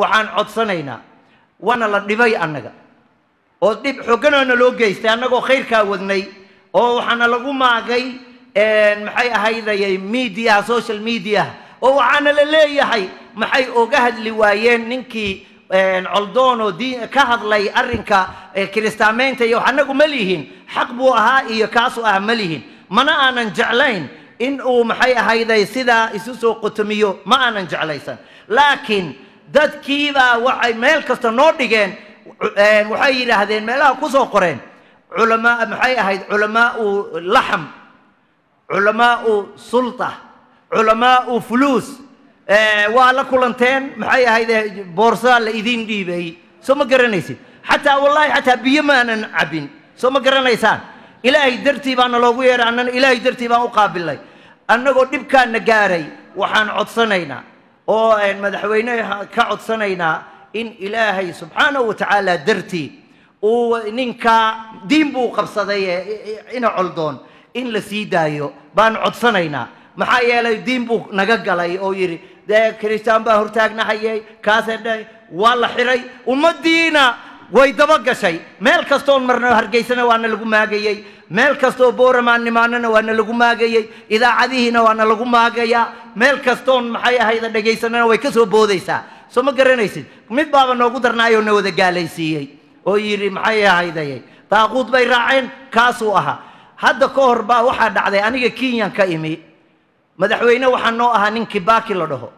waxaan codsanaynaa wana la dhibay annaga oo dib xooganaana loo geystay annagoo khayrkaa wadnay oo waxaana lagu maagay maxay ahaydayay media social media oo waxaana la leeyahay maxay oga hadli waayeen ninkii coldoon oo ka hadlay arrinka kiristaameynta iyo annagu ma lihin xaq buu ahaa iyo kaasu ah ma lihin mana aanan jeclayn in uu maxay ahayday sidaa isu soo qotomiyo ma aanan jeclaysan laakiin dadkiibaa waxay meel kasta noo dhigeen waxay yidhaahdeen meelaha ku soo qoreen culamaa maxay ahayd culamaau laxm culamaau sulta culamaau fuluus waa la kulanteen maxay ahayd boorsaa la idin dhiibay soo ma garanaysid xataa wallahi xataa biyo maanan cabin soo ma garanaysaan ilaahay dartii baana loogu yeeray annana ilaahay dartii baan u qaabilay annagoo dhibkaana gaaray waxaan codsanaynaa oo madaxweynaha ka codsanaynaa in ilaahay subxaanahu watacaala dartii uu ninka diin buu qabsaday ina coldoon in la sii daayo baan codsanaynaa maxaa yeelay diin buu naga galay oo yidhi dee kiristaan baa hortaagnahayay kaasee waa la xiray ummadiina way daba gashay meel kastoon marna hargeysana waana lagu maagayey meel kastoo booramaan nimaanana waana lagu maagayey idaacadihiina waana lagu maagayaa meel kastoon maxay ahayda dhegaysanana way ka soo boodaysaa soo ma garanaysid mid baaba noogu darnaayoo na wada gaalaysiiyey oo yidhi maxay ahaydayay daaquud bay raaceen kaasuu ahaa hadda ka hor baa waxaa dhacday aniga kenyan ka imi madaxweyne waxaa noo ahaa nin kibaki la dhaho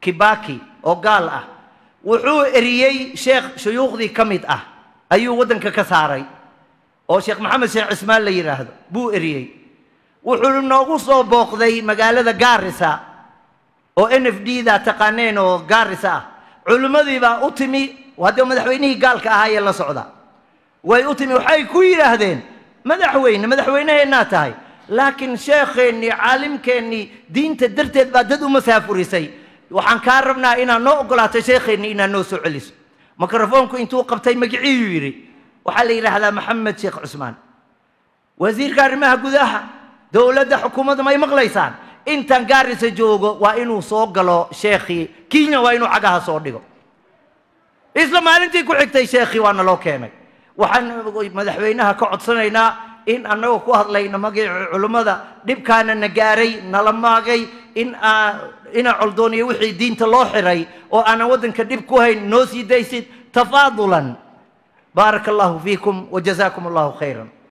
kibaki oo gaal ah wuxuu eriyey sheekh shuyuukhdii ka mid ah ayuu waddanka ka saaray oo sheekh maxamed sheekh cismaan la yidhaahdo buu eriyey wuxuu noogu soo booqday magaalada gaarisa oo NFD da taqaaneen oo gaarisa ah culimmadii baa u timi hadda madaxweynihii gaalka ahaa ee la socda way u timi waxay ku yidhaahdeen madaxweyneheenaa tahay laakiin sheekheennii caalimkeennii diinta darteed baa dad u masaafurisay waxaan kaa rabnaa inaad noo ogolaato sheekheennii inaad noo soo celiso mikrofoonku intuu qabtay magiciiyuu yidhi waxaa la yidhaahdaa maxamed sheekh cusmaan wasiirka arrimaha gudaha dowladda xukuumadda may maqlaysaan intaan gaarisa joogo waa inuu soo galo sheekhii kenya waa inuu cagaha soo dhigo isla maalintii ku xigtay sheekhii waana loo keenay waxaan madaxweynaha ka codsanaynaa in annagoo ku hadlayna magacii culummada dhibkaana na gaaray nala maagay ina coldoon iyo wixii diinta loo xiray oo aanan waddanka dhib ku hayn noo sii daysid tafaadulan baaraka allahu fiikum wajazaakum allahu khayran